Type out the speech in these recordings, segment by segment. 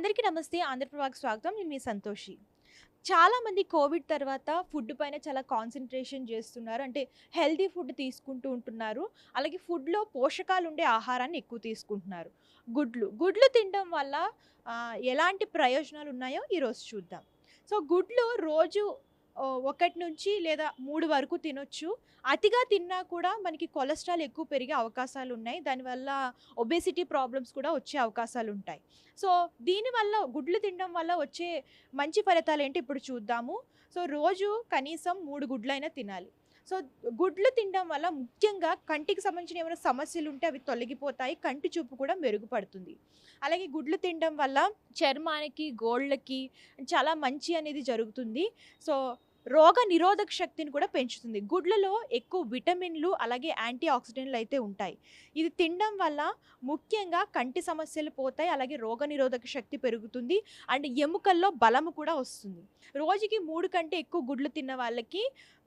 అందరికీ నమస్తే. ఆంధ్రప్రభకి స్వాగతం. నేను మీ సంతోషి. చాలామంది కోవిడ్ తర్వాత ఫుడ్ పైన చాలా కాన్సంట్రేషన్ చేస్తున్నారు. అంటే హెల్తీ ఫుడ్ తీసుకుంటూ ఉంటున్నారు. అలాగే ఫుడ్‌లో పోషకాలుండే ఆహారాన్ని ఎక్కువ తీసుకుంటున్నారు. గుడ్లు తినడం వల్ల ఎలాంటి ప్రయోజనాలున్నాయో ఈరోజు చూద్దాం. సో, గుడ్లు రోజు 1 నుంచి లేదా 3 వరకు తినొచ్చు. అతిగా తిన్నా కూడా మనకి కొలెస్ట్రాల్ ఎక్కువ పెరిగే అవకాశాలున్నాయి. దానివల్ల ఒబేసిటీ ప్రాబ్లమ్స్ కూడా వచ్చే అవకాశాలుంటాయి. సో, దీనివల్ల గుడ్లు తినడం వల్ల వచ్చే మంచి ఫలితాలేంటి ఇప్పుడు చూద్దాము. సో, రోజు కనీసం 3 గుడ్లైనా తినాలి. సో, గుడ్లు తినడం వల్ల ముఖ్యంగా కంటికి సంబంధించిన ఏమైనా సమస్యలుంటే అవి తొలగిపోతాయి. కంటి చూపు కూడా మెరుగుపడుతుంది. అలాగే గుడ్లు తినడం వల్ల చర్మానికి, గోళ్ళకి చాలా మంచి అనేది జరుగుతుంది. సో, రోగ నిరోధక శక్తిని కూడా పెంచుతుంది. గుడ్లలో ఎక్కువ విటమిన్‌లు అలాగే యాంటీ ఆక్సిడెంట్‌లు అయితే ఉంటాయి. ఇది తినడం వల్ల ముఖ్యంగా కంటి సమస్యలు పోతాయి. అలాగే రోగ నిరోధక శక్తి పెరుగుతుంది. అండ్ ఎముకల్లో బలము కూడా వస్తుంది. రోజుకి 3 కంటే ఎక్కువ గుడ్లు తిన్న వాళ్ళకి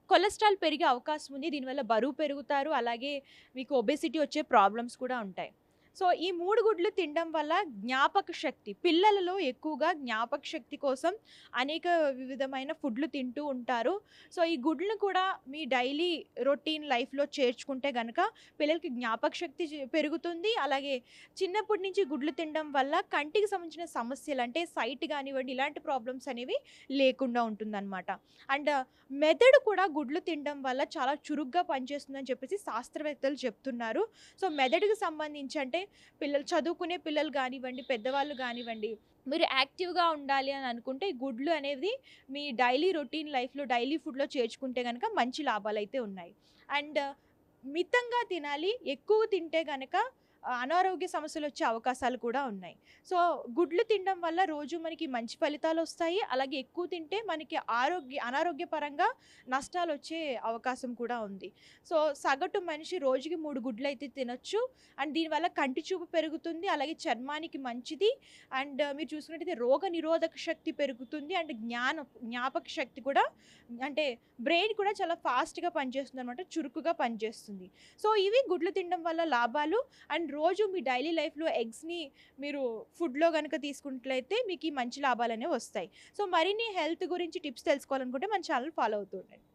కొలెస్ట్రాల్ పెరిగే అవకాశం ఉంది. దీనివల్ల బరువు పెరుగుతారు. అలాగే మీకు ఒబేసిటీ వచ్చే ప్రాబ్లమ్స్ కూడా ఉంటాయి. సో, ఈ 3 గుడ్లు తినడం వల్ల జ్ఞాపక శక్తి పిల్లలలో ఎక్కువగా జ్ఞాపక శక్తి కోసం అనేక వివిధమైన ఫుడ్లు తింటూ ఉంటారు. సో, ఈ గుడ్లను కూడా మీ డైలీ రొటీన్ లైఫ్‌లో చేర్చుకుంటే గనక పిల్లలకి జ్ఞాపక శక్తి పెరుగుతుంది. అలాగే చిన్నప్పటి నుంచి గుడ్లు తినడం వల్ల కంటికి సంబంధించిన సమస్యలు అంటే సైట్ గానివ్వండి ఇలాంటి ప్రాబ్లమ్స్ అనేవి లేకుండా ఉంటుందన్నమాట. అండ్ మెదడు కూడా గుడ్లు తినడం వల్ల చాలా చురుగ్గా పనిచేస్తుందని చెప్పేసి శాస్త్రవేత్తలు చెప్తున్నారు. సో, మెదడుకి సంబంధించి అంటే చదువుకునే పిల్లలు గానివ్వండి, పెద్దవాళ్ళు గానివ్వండి, మీరు యాక్టివ్‌గా ఉండాలి అని అనుకుంటే ఈ గుడ్లు అనేది మీ డైలీ రొటీన్ లైఫ్‌లో, డైలీ ఫుడ్‌లో చేర్చుకుంటే గనక మంచి లాభాలైతే ఉన్నాయి. అండ్ మితంగా తినాలి. ఎక్కువ తింటే గనక అనారోగ్య సమస్యలొచ్చే అవకాశాలు కూడా ఉన్నాయి. సో, గుడ్లు తినడం వల్ల రోజు మనకి మంచి ఫలితాలొస్తాయి. అలాగే ఎక్కువ తింటే మనకి అనారోగ్యపరంగా నష్టాలొచ్చే అవకాశం కూడా ఉంది. సో, సగటు మనిషి రోజుకి 3 గుడ్లయితే తినొచ్చు. అండ్ దీనివల్ల కంటి చూపు పెరుగుతుంది. అలాగే చర్మానికి మంచిది. అండ్ మీరు చూసుకున్నట్టయితే రోగ నిరోధక శక్తి పెరుగుతుంది. అండ్ జ్ఞాపక శక్తి కూడా అంటే బ్రెయిన్ కూడా చాలా ఫాస్ట్‌గా పనిచేస్తుందనమాట. చురుకుగా పనిచేస్తుంది. సో, ఇవి గుడ్లు తినడం వల్ల లాభాలు. అండ్ రోజు మీ డైలీ లైఫ్‌లో ఎగ్స్‌ని మీరు ఫుడ్‌లో గనక తీసుకున్నట్లయితే మీకు ఈ మంచి లాభాలనేవి వస్తాయి. సో, మరిన్ని హెల్త్ గురించి టిప్స్ తెలుసుకోవాలనుకుంటే మన ఛానల్ ఫాలో అవుతూ ఉండండి.